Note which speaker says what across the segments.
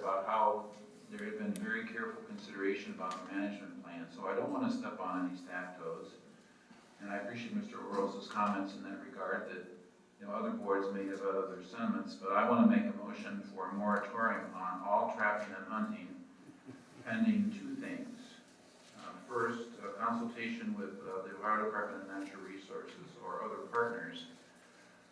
Speaker 1: about how there had been very careful consideration about the management plan, so I don't want to step on any staff toes. And I appreciate Mr. Oros's comments in that regard, that, you know, other boards may have other sentiments, but I want to make a motion for a moratorium on all trapping and hunting pending two things. First, a consultation with the Ohio Department of Natural Resources or other partners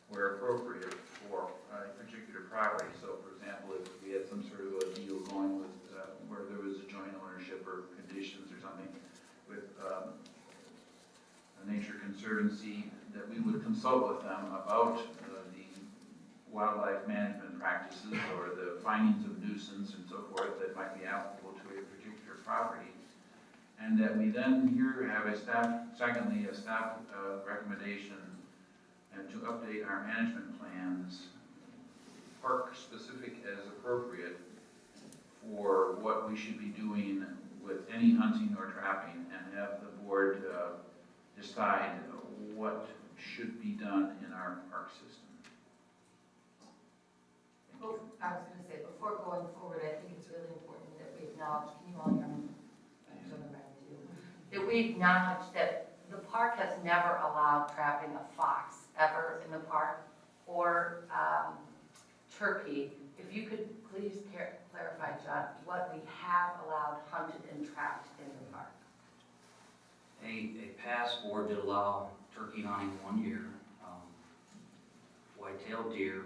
Speaker 1: where appropriate for a particular property. So for example, if we had some sort of a deal going with where there was a joint ownership or conditions or something with a Nature Conservancy, that we would consult with them about the wildlife management practices or the findings of nuisance and so forth that might be applicable to a particular property. And that we then here have a staff, secondly, a staff recommendation and to update our management plans, park specific as appropriate, for what we should be doing with any hunting or trapping, and have the board decide what should be done in our park system.
Speaker 2: Well, I was going to say, before going forward, I think it's really important that we acknowledge, can you all hear me? That we acknowledge that the park has never allowed trapping of fox ever in the park, or turkey. If you could please clarify, John, what we have allowed hunted and trapped in the park.
Speaker 3: A past board did allow turkey hunting 1 year, white-tailed deer,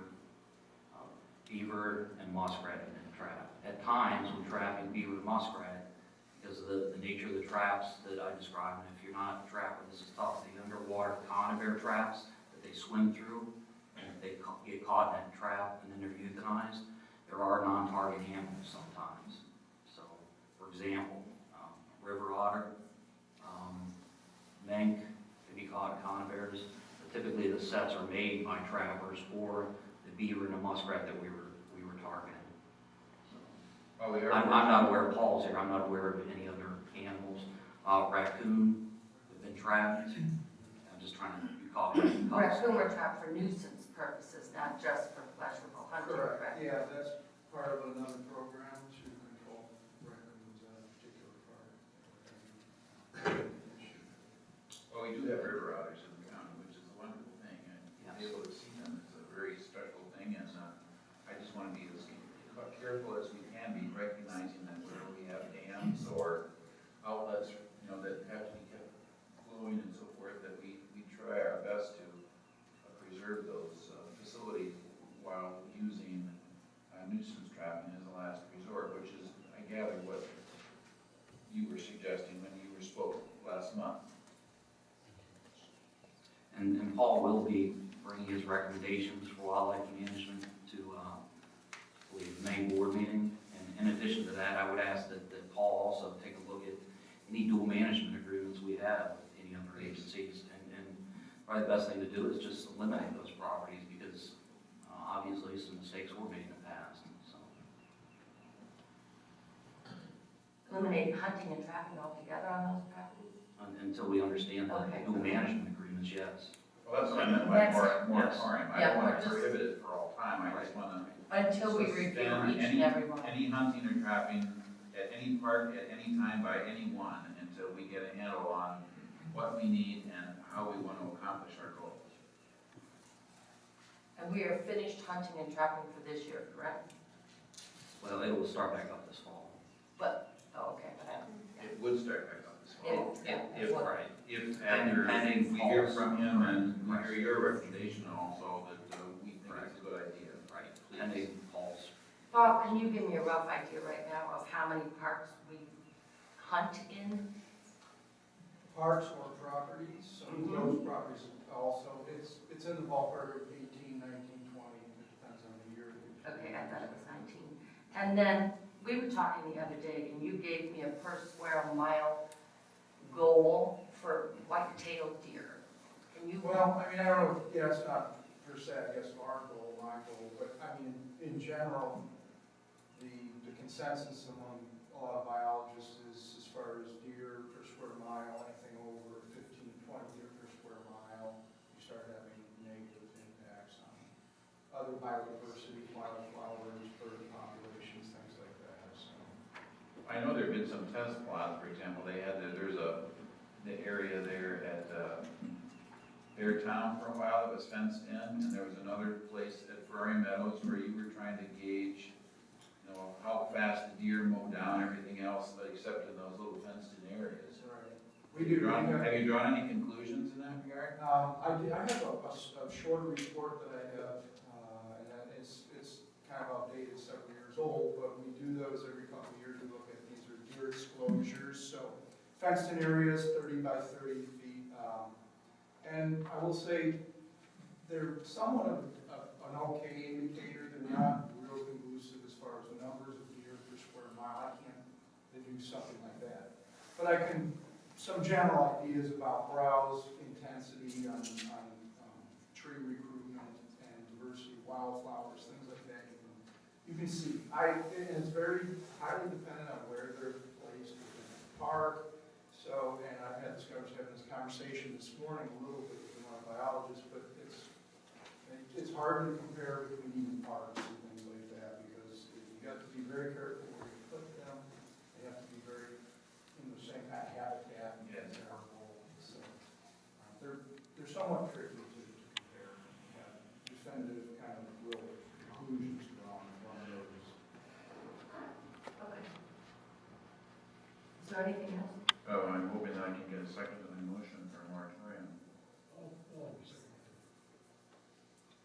Speaker 3: beaver, and muskrat in the trap. At times, we're trapping beaver and muskrat because of the nature of the traps that I described. And if you're not a trapper, this is tough. The underwater conibear traps that they swim through, and if they get caught in that trap and then they're euthanized, there are non-target animals sometimes. So, for example, river otter, mink can be caught in conibears. But typically, the sets are made by trappers or the beaver and the muskrat that we were targeting.
Speaker 1: Well,
Speaker 3: I'm not aware of Paul's here. I'm not aware of any other animals. Raccoon have been trapped. I'm just trying to recall.
Speaker 2: Raccoon were trapped for nuisance purposes, not just for pleasurable hunting.
Speaker 4: Correct. Yeah, that's part of another program to control raccoons in a particular park.
Speaker 1: Well, we do have river otters in the county, which is a wonderful thing, and to be
Speaker 3: Yes.
Speaker 1: able to see them is a very special thing, and I just want to be as careful as we can be, recognizing that where we have dams or outlets, you know, that have to be kept flowing and so forth, that we try our best to preserve those facilities while using nuisance trapping as a last resort, which is, I gather, what you were suggesting when you spoke last month.
Speaker 3: And Paul will be bringing his recommendations for wildlife management to the main board meeting. And in addition to that, I would ask that Paul also take a look at any dual management agreements we have with any other agencies. And probably the best thing to do is just eliminate those properties, because obviously some mistakes were made in the past. So.
Speaker 2: Eliminate hunting and trapping altogether on those properties?
Speaker 3: Until we understand the
Speaker 2: Okay.
Speaker 3: dual management agreements, yes.
Speaker 1: Well, that's what I meant by
Speaker 2: That's-
Speaker 1: moratorium. I
Speaker 2: Yeah,
Speaker 1: don't want
Speaker 2: we're
Speaker 1: to
Speaker 2: just-
Speaker 1: prohibit it for all time, I just want to
Speaker 2: Until we review
Speaker 1: suspend
Speaker 2: each and every one.
Speaker 1: any hunting or trapping at any park, at any time, by anyone, until we get a handle on what we need and how we want to accomplish our goals.
Speaker 2: And we are finished hunting and trapping for this year, correct?
Speaker 3: Well, it will start back up this fall.
Speaker 2: But, oh, okay, but I,
Speaker 1: It would start back up this fall.
Speaker 2: If
Speaker 3: Right.
Speaker 1: If after
Speaker 3: Pending
Speaker 1: we hear
Speaker 3: Paul's-
Speaker 1: from him and we
Speaker 3: Right.
Speaker 1: hear your recommendation also, that we think it's a good idea.
Speaker 3: Right. Pending Paul's.
Speaker 2: Bob, can you give me a rough idea right now of how many parks we hunt in?
Speaker 4: Parks or properties, so those properties also, it's in the ballpark of 18, 19, 20, it depends on the year.
Speaker 2: Okay, I thought it was 19. And then, we were talking the other day, and you gave me a per square mile goal for white-tailed deer. Can you?
Speaker 4: Well, I mean, I don't know, yeah, it's not per se, I guess, our goal, my goal, but I mean, in general, the consensus among a lot of biologists is, as far as deer per square mile, anything over 15, 20 deer per square mile, you start having negative impacts on other biodiversity, wildflowers, bird populations, things like that.
Speaker 1: have been some test plots, for example, they had, the area there at, Beartown for a while that was fenced in, and there was another place at Ferrari Meadows where you were trying to gauge, how fast the deer mow down, everything else, but except in those little fenced-in areas.
Speaker 4: Right. We do.
Speaker 1: Have you drawn any conclusions in that regard?
Speaker 4: I have a shorter report that I have, and that it's kind of outdated, several years old, but we do those every couple of years. We look at, these are deer exposures, so fenced-in areas, 30 by 30 feet. And I will say, they're somewhat of an okay indicator. They're not real conclusive as far as numbers of deer per square mile. I can't do something like that. But I can, some general ideas about browse intensity on tree recruitment and diversity of wildflowers, things like that. You can see, and it's very highly dependent on where they're placed within the park. So, and I've had having this conversation this morning a little bit with one of the biologists, but it's hard to compare between parks and things like that, because you have to be very careful where you put them. They have to be very in the same kind of habitat.
Speaker 1: Yes.
Speaker 4: So they're somewhat tricky to compare. Definitive kind of real conclusions drawn from those.
Speaker 2: Okay. Is there anything else?
Speaker 1: Oh, I'm hoping that I can get a second to my motion for a moratorium.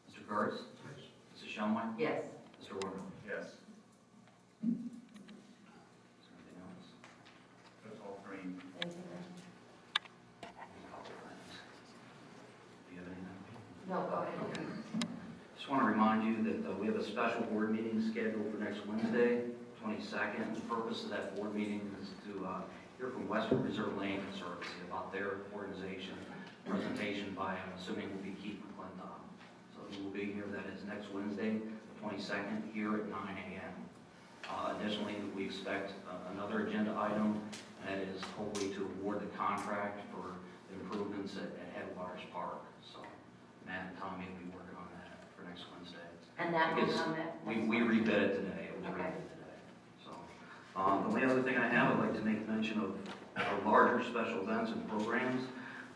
Speaker 3: Mr. Garz? Mrs. Shumway?
Speaker 2: Yes.
Speaker 3: Mr. Warner?
Speaker 1: Yes,
Speaker 3: Is there anything else?
Speaker 1: that's all for me.
Speaker 2: Anything else?
Speaker 3: Do you have anything?
Speaker 2: No, go ahead.
Speaker 3: Just want to remind you that we have a special board meeting scheduled for next Wednesday, 22nd. The purpose of that board meeting is to hear from Western Reserve Land Conservancy about their organization. Presentation by, I'm assuming, will be Keith McClintock. So he will be here. That is next Wednesday, 22nd, here at 9 a.m. Additionally, we expect another agenda item, and that is hopefully to award the contract for the improvements at Headwaters Park. So Matt and Tommy will be working on that for next Wednesday.
Speaker 2: And that will
Speaker 3: Because
Speaker 2: come at.
Speaker 3: We rebid it today. It was
Speaker 2: Okay.
Speaker 3: rebid today. So, the only other thing I have, I'd like to make mention of our larger special events and programs.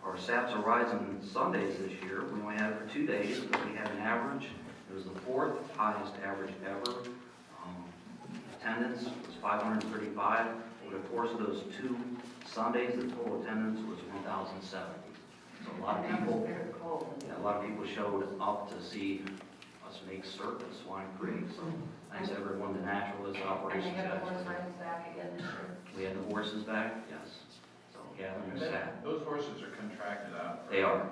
Speaker 3: Our SAPS are rising Sundays this year. We only had it for 2 days, but we had an average. It was the 4th highest average ever. Attendance was 535. Over the course of those 2 Sundays, the total attendance was 1,070. So a lot of people,
Speaker 2: Very cold.
Speaker 3: yeah, a lot of people showed up to see us make surf at Swine Creek. So thanks to everyone, the naturalist
Speaker 2: And
Speaker 3: operations
Speaker 2: they have the
Speaker 3: guys.
Speaker 2: horse riders back again this year.
Speaker 3: We had the horses back, yes. So Gavin and Sat.
Speaker 1: Those horses are contracted out.
Speaker 3: They are.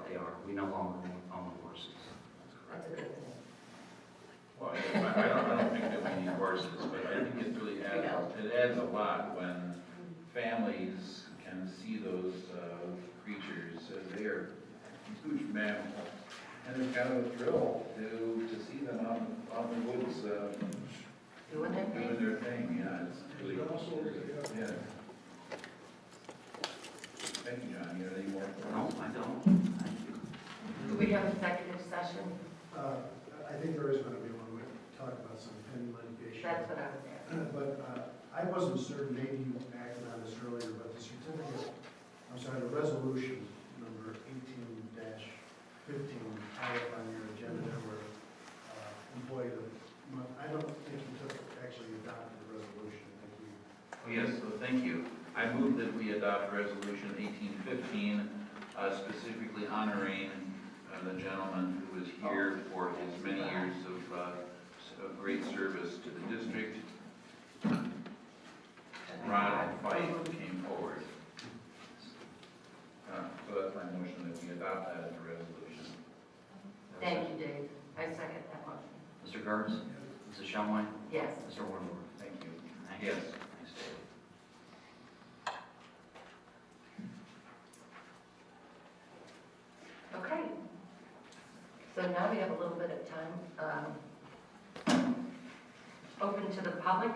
Speaker 3: We no longer own the horses.
Speaker 2: That's a good thing.
Speaker 1: Well, I don't think that we need horses, but I think it really adds a lot when families can see those creatures. They are huge mammals, and it's kind of a thrill to see them out in the woods
Speaker 2: Doing their thing.
Speaker 1: doing their thing. Yeah, it's really yeah. Thank you, John. You have any more?
Speaker 3: No, I don't. Thank you.
Speaker 2: Do we have executive session?
Speaker 5: I think there is going to be one. We talk about some pending litigation.
Speaker 2: That's what I was asking.
Speaker 5: But I wasn't certain, maybe you acted on this earlier, but the certificate, I'm sorry, the resolution number 18-15, high up on your agenda where employee of the month, I don't think you took, actually adopted the resolution. I think you.
Speaker 1: Oh, yes, so thank you. I move that we adopt Resolution 1815, specifically honoring the gentleman who was here for his many years of great service to the district. Ron Fife came forward. So that's my motion, that we adopt that as a resolution.
Speaker 2: Thank you, Dave. I second that motion.
Speaker 3: Mr. Garz? Mrs. Shumway?
Speaker 2: Yes.
Speaker 3: Mr. Warner?
Speaker 1: Thank you.
Speaker 3: Thank you.
Speaker 1: Yes.
Speaker 3: Thanks, Dave.
Speaker 2: Okay. So now we have a little bit of time open to the public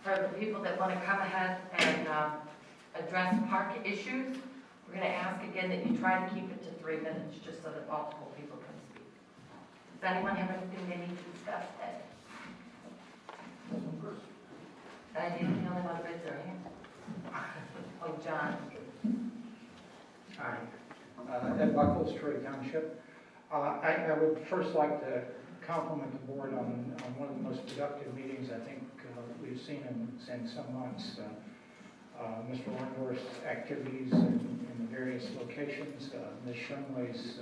Speaker 2: for the people that want to come ahead and address park issues. We're going to ask again that you try to keep it to 3 minutes, just so that multiple people can speak. Does anyone have anything they need to discuss today? And I I didn't know what bids are here. Oh, John.
Speaker 6: Hi, Ed Buckles, Troy Township. I would first like to compliment the board on one of the most productive meetings I think we've seen in some months. Mr. Orndorff's activities in the various locations, Ms. Shumway's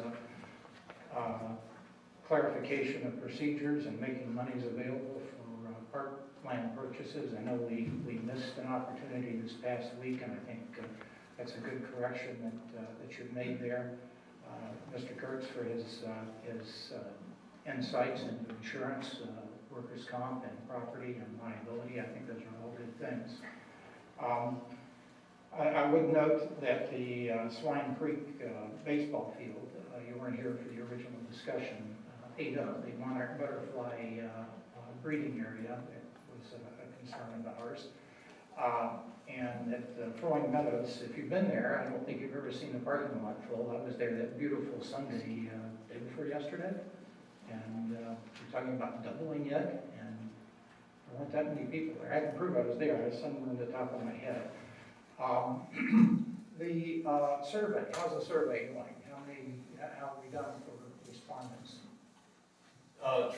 Speaker 6: clarification of procedures and making monies available for parkland purchases. I know we missed an opportunity this past week, and I think that's a good correction that you've made there. Mr. Kurtz for his insights into insurance, workers' comp, and property and liability. I think those are all good things. I would note that the Swine Creek baseball field, you weren't here for the original discussion, ate up the monarch butterfly breeding area. That was a concern of ours. And at Throwing Meadows, if you've been there, I don't think you've ever seen the parking lot full. I was there that beautiful Sunday, day before yesterday, and you're talking about doubling it, and there weren't that many people there. I can prove I was there. I was somewhere on the top of my head. The survey, how's the survey going? How have we done for respondents?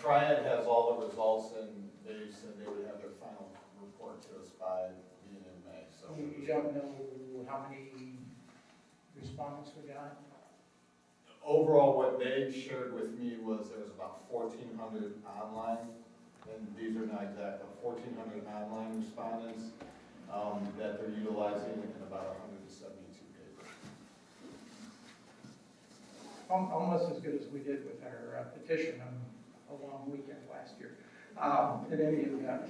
Speaker 7: Triad has all the results, and they said they would have their final report to us by the beginning of May, so.
Speaker 6: You don't know how many respondents we got?
Speaker 7: Overall, what they shared with me was there was about 1,400 online, and these are not exact, but 1,400 online respondents that they're utilizing, and about 172 papers.
Speaker 6: Almost as good as we did with our petition on a long weekend last year. At any event,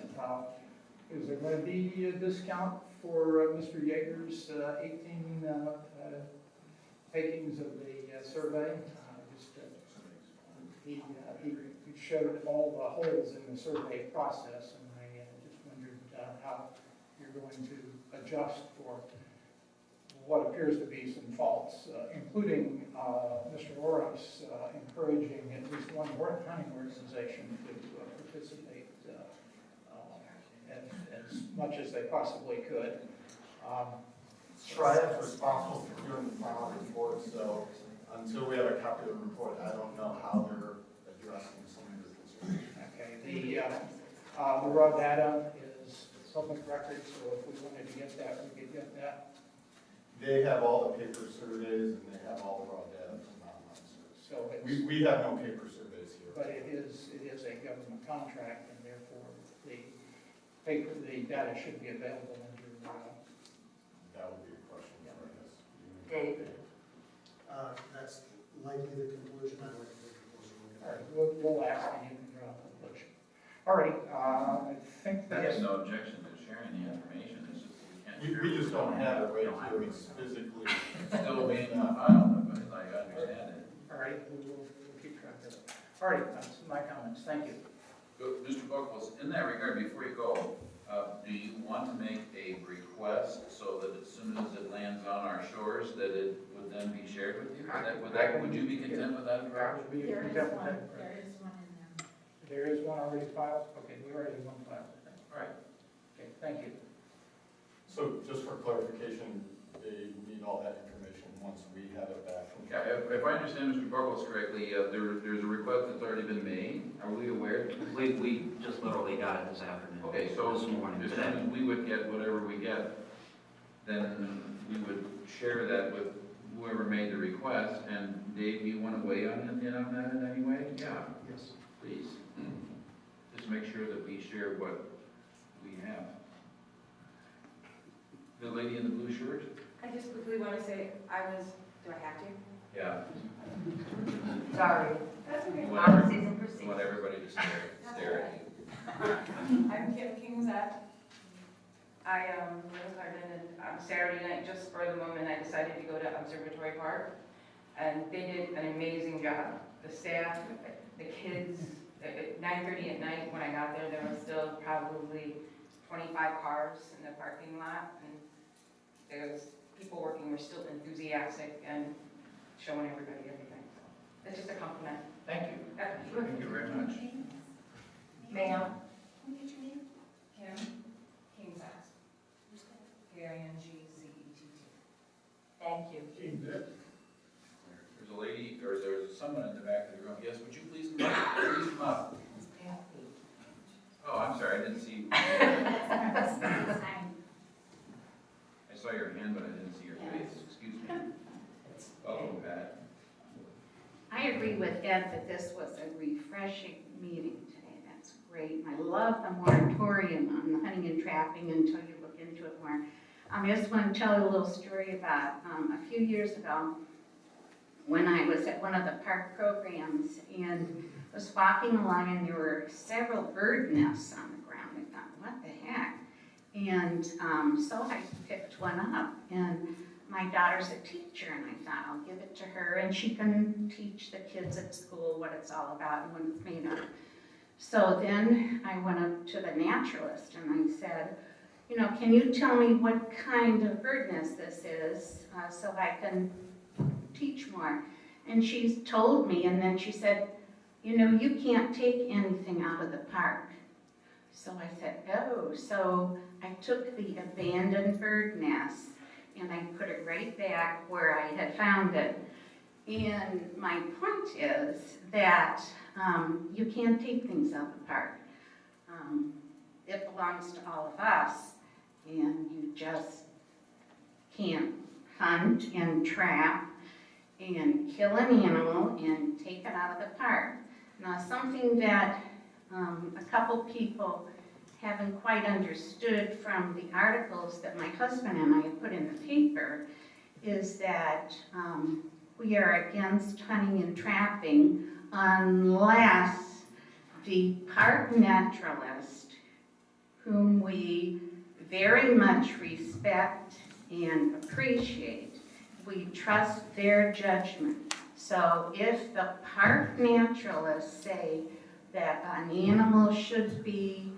Speaker 6: is there going to be a discount for Mr. Yeager's 18 takings of the survey? He showed all the holes in the survey process, and I just wondered how you're going to adjust for what appears to be some faults, including Mr. Orroff's encouraging at least one hunting organization to participate as much as they possibly could.
Speaker 7: Triad's responsible for doing the final report, so until we have a copy of the report, I don't know how they're addressing some of the concerns.
Speaker 6: Okay, the raw data is public record, so if we wanted to get that, we could get that.
Speaker 7: They have all the paper surveys, and they have all the raw data from online surveys.
Speaker 6: So it's,
Speaker 7: We have no paper surveys here.
Speaker 6: but it is a government contract, and therefore the data should be available under.
Speaker 7: That would be a question for us.
Speaker 2: David.
Speaker 5: That's likely the conclusion. I like the conclusion.
Speaker 6: All right, we'll ask and you can draw a conclusion. All right, I think
Speaker 1: I
Speaker 6: that's.
Speaker 1: have no objection to sharing the information, it's just we can't. share
Speaker 7: We just don't have it right
Speaker 1: don't have
Speaker 7: here,
Speaker 1: it.
Speaker 7: it's physically.
Speaker 1: It's still being filed, but I understand it.
Speaker 6: All right, we'll keep track of it. All right, that's my comments. Thank you.
Speaker 1: Mr. Buckles, in that regard, before you go, do you want to make a request so that as soon as it lands on our shores, that it would then be shared with you? Would you be content with that
Speaker 6: I
Speaker 1: approach?
Speaker 6: would be
Speaker 8: There is
Speaker 6: content with
Speaker 8: one,
Speaker 6: that.
Speaker 8: there is one in there.
Speaker 6: There is one already filed? Okay, we already have one filed.
Speaker 1: All right.
Speaker 6: Okay, thank you.
Speaker 7: So just for clarification, they need all that information once we have it back from.
Speaker 1: Yeah, if I understand Mr. Buckles correctly, there's a request that's already been made. Are we aware?
Speaker 3: We just literally got it this afternoon.
Speaker 1: Okay, so
Speaker 3: This morning,
Speaker 1: as soon
Speaker 3: today.
Speaker 1: as we would get whatever we get, then we would share that with whoever made the request. And Dave, you want to weigh in on that in any way? Yeah,
Speaker 5: Yes.
Speaker 1: please. Just make sure that we share what we have. The lady in the blue shirt?
Speaker 9: I just quickly want to say, do I have to?
Speaker 1: Yeah.
Speaker 2: Sorry.
Speaker 9: That's okay.
Speaker 2: Policies and
Speaker 1: I want
Speaker 2: procedures.
Speaker 1: everybody to stare at you.
Speaker 9: I'm Kim Kingzat. I live in Clarendon, and on Saturday night, just for the moment, I decided to go to Observatory Park, and they did an amazing job. The staff, the kids, at 9:30 at night, when I got there, there was still probably 25 cars in the parking lot, and there was people working were still enthusiastic and showing everybody everything. So it's just a compliment.
Speaker 1: Thank you. Thank you very much.
Speaker 2: Ma'am?
Speaker 8: Can you get your name?
Speaker 9: Kim Kingzat.
Speaker 2: Thank you.
Speaker 1: There's a lady, or there's someone in the back of the room. Yes, would you please come up? Please come up.
Speaker 2: It's Kathy.
Speaker 1: Oh, I'm sorry, I didn't see. I saw your hand, but I didn't see your face. Excuse me. Welcome, Pat.
Speaker 8: I agree with Ed that this was a refreshing meeting today. That's great. I love the moratorium on the hunting and trapping until you look into it more. I just want to tell you a little story about a few years ago when I was at one of the park programs and was walking along and there were several bird nests on the ground. I thought, what the heck? And so I picked one up, and my daughter's a teacher, and I thought I'll give it to her and she can teach the kids at school what it's all about and what it's made of. So then I went up to the naturalist and I said, you know, can you tell me what kind of bird nest this is so I can teach more? And she told me, and then she said, you know, you can't take anything out of the park. So I said, oh, so I took the abandoned bird nest and I put it right back where I had found it. And my point is that you can't take things out of the park. It belongs to all of us, and you just can't hunt and trap and kill an animal and take it out of the park. Now, something that a couple people haven't quite understood from the articles that my husband and I have put in the paper is that we are against hunting and trapping unless the park naturalist, whom we very much respect and appreciate, we trust their judgment. So if the park naturalists say that an animal should be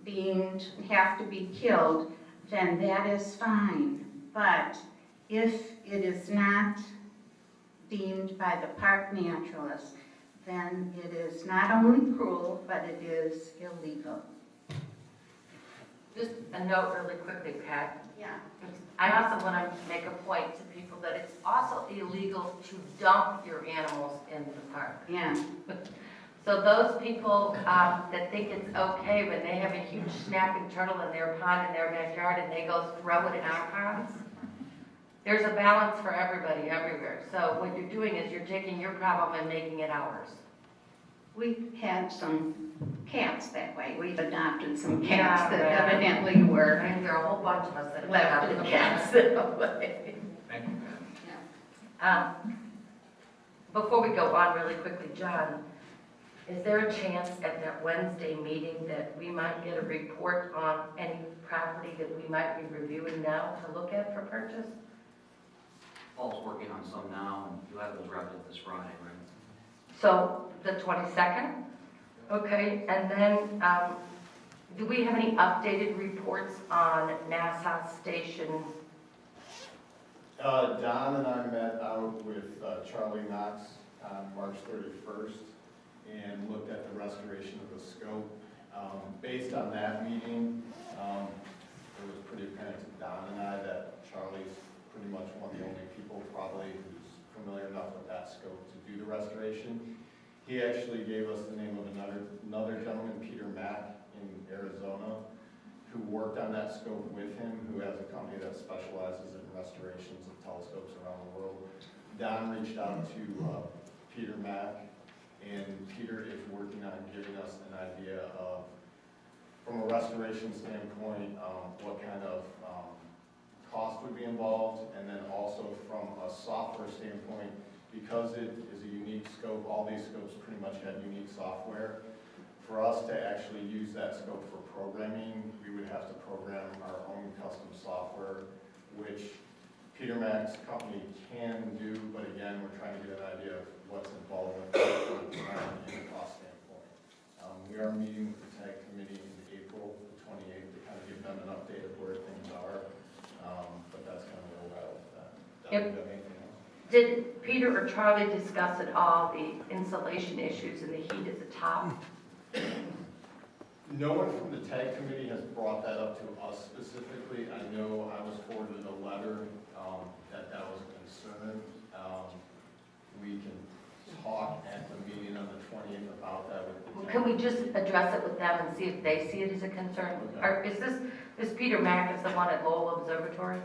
Speaker 8: deemed, have to be killed, then that is fine. But if it is not deemed by the park naturalist, then it is not only cruel, but it is illegal.
Speaker 2: Just a note really quickly, Pat.
Speaker 8: Yeah.
Speaker 2: I also want to make a point to people that it's also illegal to dump your animals in the park.
Speaker 8: Yeah.
Speaker 2: So those people that think it's okay when they have a huge snapping turtle in their pond in their backyard and they go throw it in our ponds, there's a balance for everybody everywhere. So what you're doing is you're taking your problem and making it ours.
Speaker 8: We've had some cats that way. We've adopted some cats that
Speaker 2: Yeah.
Speaker 8: evidently were
Speaker 2: I think there are a whole bunch of us that have
Speaker 8: left in
Speaker 2: adopted
Speaker 8: the
Speaker 2: cats
Speaker 8: cats.
Speaker 2: that way.
Speaker 1: Thank you, Pat.
Speaker 2: Before we go on really quickly, John, is there a chance at that Wednesday meeting that we might get a report on any property that we might be reviewing now to look at for purchase?
Speaker 3: Paul's working on some now, and you'll have those wrapped up this Friday, right?
Speaker 2: So the 22nd? Okay, and then do we have any updated reports on Nassau Station?
Speaker 7: Don and I met out with Charlie Knox on March 31st and looked at the restoration of the scope. Based on that meeting, it was pretty apparent to Don and I that Charlie's pretty much one of the only people probably who's familiar enough with that scope to do the restoration. He actually gave us the name of another gentleman, Peter Mack in Arizona, who worked on that scope with him, who has a company that specializes in restorations of telescopes around the world. Don reached out to Peter Mack, and Peter is working on giving us an idea of, from a restoration standpoint, what kind of cost would be involved, and then also from a software standpoint, because it is a unique scope, all these scopes pretty much have unique software. For us to actually use that scope for programming, we would have to program our own custom software, which Peter Mack's company can do, but again, we're trying to get an idea of what's involved with it from a time and a cost standpoint. We are meeting with the TAG committee in April the 28th to kind of give them an update of where things are, but that's kind of where we're at with that.
Speaker 2: Yep.
Speaker 7: Do you have anything else?
Speaker 2: Did Peter or Charlie discuss at all the insulation issues and the heat at the top?
Speaker 7: No one from the TAG committee has brought that up to us specifically. I know I was forwarded a letter, that was a concern. We can talk at the meeting on the 20th about that with the.
Speaker 2: Can we just address it with them and see if they see it as a concern? Or is this Peter Mack is the one at Lowell Observatory?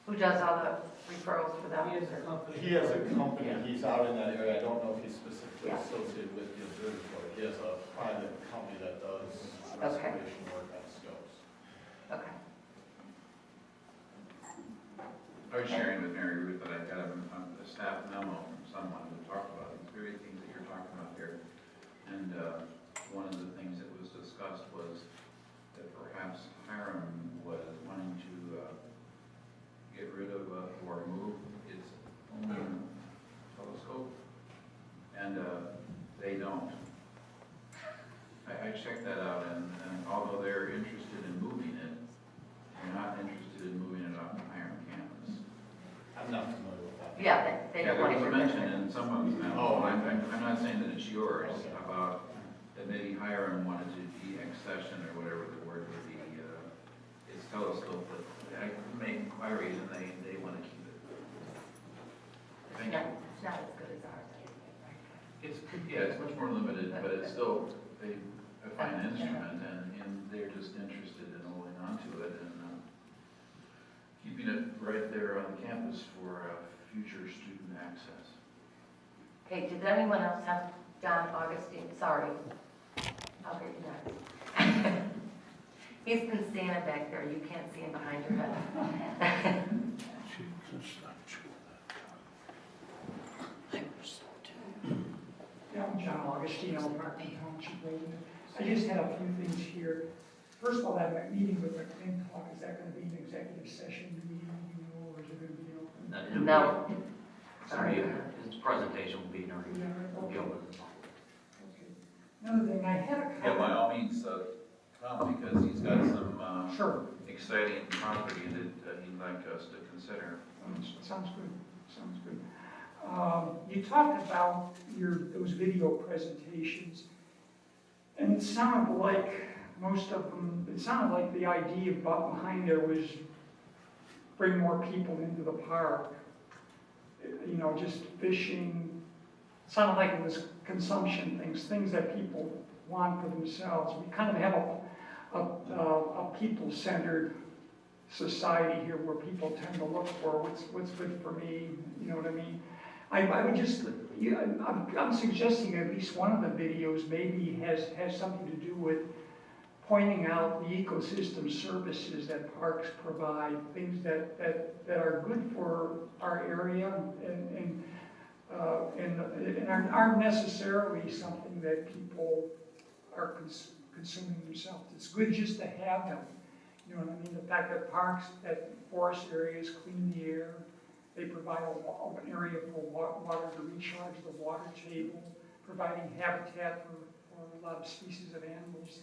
Speaker 2: Who does all the referrals for them?
Speaker 7: He has a company, he's out in that area, I don't know if he's specifically
Speaker 2: Yeah.
Speaker 7: associated with the observatory. He has a private company that does
Speaker 2: Okay.
Speaker 7: restoration work on scopes.
Speaker 2: Okay.
Speaker 1: I was sharing with Mary Ruth that I got a staff memo from someone who talked about these very things that you're talking about here. And one of the things that was discussed was that perhaps Hiram was wanting to get rid of or move its own telescope, and they don't. I checked that out, and although they're interested in moving it, they're not interested in moving it off the Hiram campus.
Speaker 7: I'm not familiar with that.
Speaker 2: Yeah, they
Speaker 1: Yeah,
Speaker 2: don't
Speaker 1: there
Speaker 2: want
Speaker 1: was a
Speaker 2: to.
Speaker 1: mention in someone's memo,
Speaker 7: Oh.
Speaker 1: I'm not saying that it's yours,
Speaker 7: Okay.
Speaker 1: about that maybe Hiram wanted to de-accession or whatever the word would be, its telescope, but I made inquiries and they want to keep it. Thank you.
Speaker 2: It's not as good as ours.
Speaker 1: It's, yeah, it's much more limited, but it's still a fine instrument, and they're just interested in holding on to it and keeping it right there on campus for future student access.
Speaker 2: Okay, did anyone else have John Augustine? Sorry. I'll get you next. He's been standing back there. You can't see him behind your head.
Speaker 10: Yeah, I'm John Augustino, Parkland Township resident. I just had a few things here. First of all, that meeting with McClintock, is that going to be an executive session meeting, you know, or is it going to be open?
Speaker 2: No.
Speaker 3: Sorry, his presentation will be in our,
Speaker 10: Yeah,
Speaker 3: will be
Speaker 10: okay.
Speaker 3: open to the public.
Speaker 10: Okay. Another thing, I had a
Speaker 1: Yeah, by
Speaker 10: comment.
Speaker 1: all means, come, because he's got some
Speaker 10: Sure,
Speaker 1: exciting property that he'd like us to consider.
Speaker 10: sounds good, sounds good. You talked about those video presentations, and it sounded like most of them, it sounded like the idea behind there was bring more people into the park. You know, just fishing, it sounded like it was consumption things that people want for themselves. We kind of have a people-centered society here where people tend to look for what's good for me, you know what I mean? I would just, I'm suggesting at least one of the videos maybe has something to do with pointing out the ecosystem services that parks provide, things that are good for our area and aren't necessarily something that people are consuming themselves. It's good just to have them. You know what I mean? The fact that parks, that forest areas clean the air, they provide an area for water to recharge the water table, providing habitat for a lot of species of animals.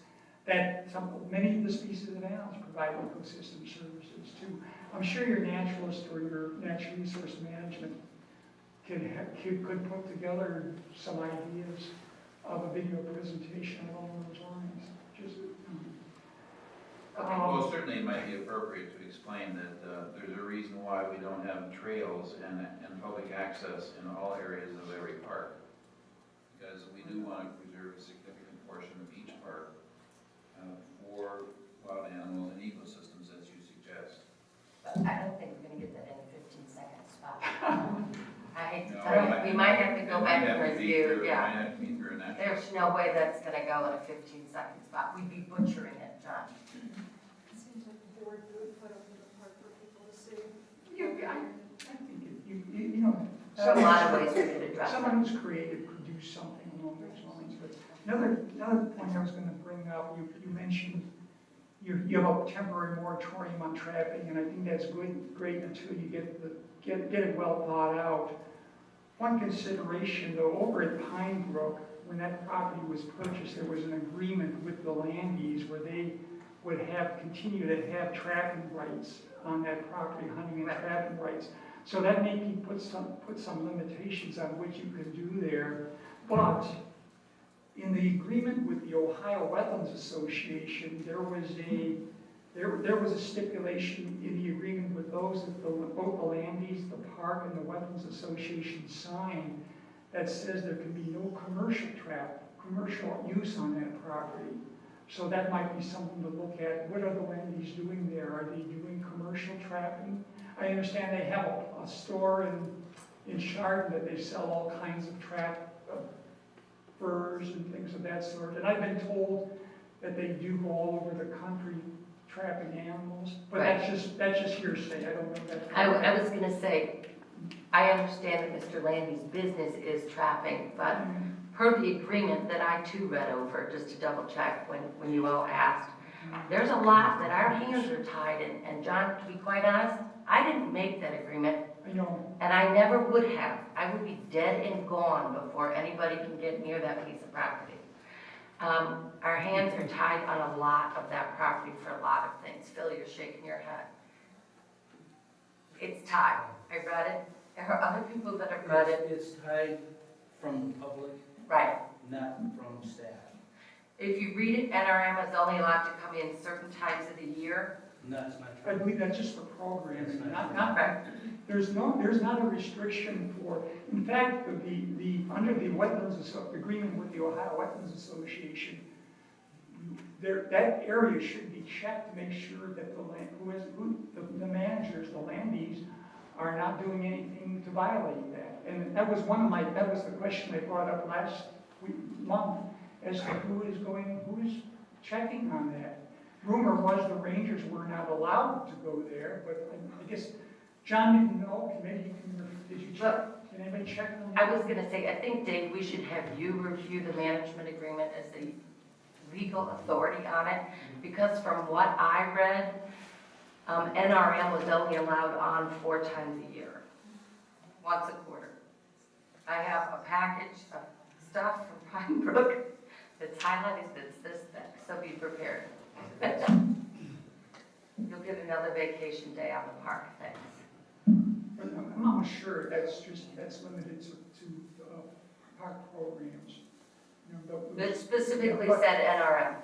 Speaker 10: Many of the species of animals provide ecosystem services too. I'm sure your naturalist or your natural resource management could put together some ideas of a video presentation along those lines. Just,
Speaker 1: Well, certainly it might be appropriate to explain that there's a reason why we don't have trails and public access in all areas of every park. Because we do want to preserve a significant portion of each park for wild animals and ecosystems, as you suggest.
Speaker 2: But I don't think we're going to get that in a 15-second spot. I hate to
Speaker 1: No,
Speaker 2: tell you, we might have to go back and review,
Speaker 1: Might
Speaker 2: yeah.
Speaker 1: have to be through an actual.
Speaker 2: There's no way that's going to go in a 15-second spot. We'd be butchering it, John.
Speaker 11: It seems like the board would put up in the park for people to see.
Speaker 10: I think you know,
Speaker 2: There are a lot of ways we could address it.
Speaker 10: someone who's creative could do something along those lines. But another point I was going to bring up, you mentioned you have a temporary moratorium on trapping, and I think that's great until you get it well thought out. One consideration, though, over at Pine Brook, when that property was purchased, there was an agreement with the Landies where they would continue to have trapping rights on that property, hunting and trapping rights. So that maybe put some limitations on what you could do there. But in the agreement with the Ohio Wetlands Association, there there was a stipulation in the agreement with those that both the Landies, the park, and the Wetlands Association signed that says there can be no commercial use on that property. So that might be something to look at. What are the Landies doing there? Are they doing commercial trapping? I understand they have a store in Chardon that they sell all kinds of furs and things of that sort. And I've been told that they do go all over the country trapping animals, but
Speaker 2: Right.
Speaker 10: that's just hearsay. I don't know that.
Speaker 2: I was gonna say, I understand that Mr. Landy's business is trapping, but per the agreement that I too read over, just to double check when you all asked, there's a lot that our hands are tied in, and John, to be quite honest, I didn't make that agreement,
Speaker 10: I know.
Speaker 2: and I never would have. I would be dead and gone before anybody can get near that piece of property. Our hands are tied on a lot of that property for a lot of things. Phil, you're shaking your head. It's tied. I read it. There are other people that have read it.
Speaker 12: It's tied from the public,
Speaker 2: Right.
Speaker 12: not from staff.
Speaker 10: If you read it, NRM is only allowed to come in certain times of the year.
Speaker 12: No, it's not
Speaker 10: I
Speaker 12: true.
Speaker 10: believe that's just for programming, not,
Speaker 2: Right.
Speaker 10: there's not a restriction for, in fact, under the agreement with the Ohio Wetlands Association, that area should be checked to make sure that the managers, the Landies, are not doing anything to violate that. And that was the question I brought up last month, as to who is checking on that. Rumor was the Rangers were not allowed to go there, but I guess John didn't know. Maybe did you check? Can anybody check on that?
Speaker 2: I was gonna say, I think, Dave, we should have you review the management agreement as the legal authority on it, because from what I read, NRM was only allowed on 4 times a year, once a quarter. I have a package of stuff from Pine Brook that's highlighted that's this thick, so be prepared. You'll get another vacation day on the park, thanks.
Speaker 10: I'm not sure that's limited to park programs. You know,
Speaker 2: It specifically
Speaker 10: but-
Speaker 2: said NRM.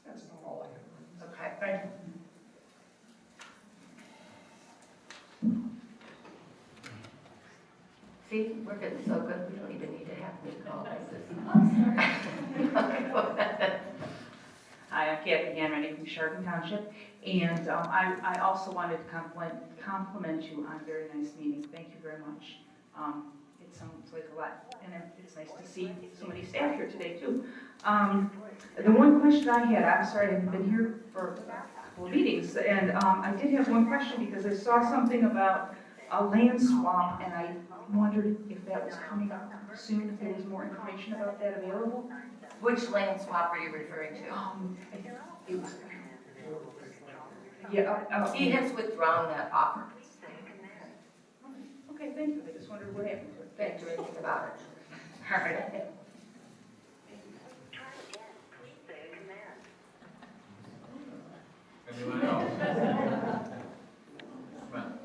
Speaker 10: That's about all I have.
Speaker 2: Okay.
Speaker 10: Thank you.
Speaker 2: See, we're getting so good, we don't even need to have me call this.
Speaker 13: Hi, I'm Kathy Hanratty from Chardon Township, and I also wanted to compliment you on a very nice meeting. Thank you very much. It sounds like a lot, and it's nice to see so many staff here today, too. The one question I had, I'm sorry, I haven't been here for a couple of meetings, and I did have one question because I saw something about a land swap, and I wondered if that was coming up soon, if there was more information about that available.
Speaker 2: Which land swap are you referring to?
Speaker 13: It was, yeah.
Speaker 2: He has withdrawn that offer.
Speaker 13: Okay, thank you. I just wondered what happened to it.
Speaker 2: Can't do anything about it.
Speaker 13: All right.
Speaker 1: Anyone else? Come on.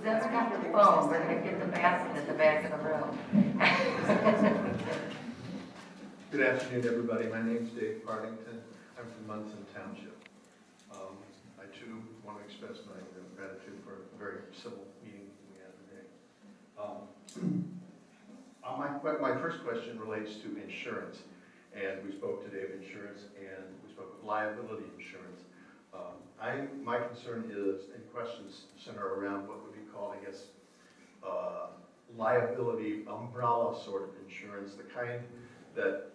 Speaker 2: Whoever got the phone, we're gonna get the basket at the back of the room.
Speaker 14: Good afternoon, everybody. My name's Dave Partington. I'm from Munson Township. I too want to express my gratitude for a very civil meeting we had today. My first question relates to insurance, and we spoke today of insurance, and we spoke of liability insurance. My concern is, and questions center around what would be called, I guess, liability umbrella sort of insurance, the kind that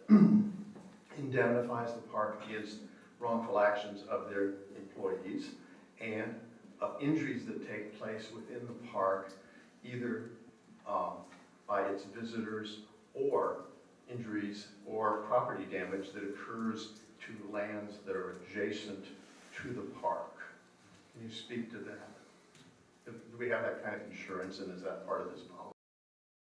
Speaker 14: indemnifies the park against wrongful actions of their employees and of injuries that take place within the park, either by its visitors or injuries or property damage that occurs to lands that are adjacent to the park. Can you speak to that? Do we have that kind of insurance, and is that part of this policy?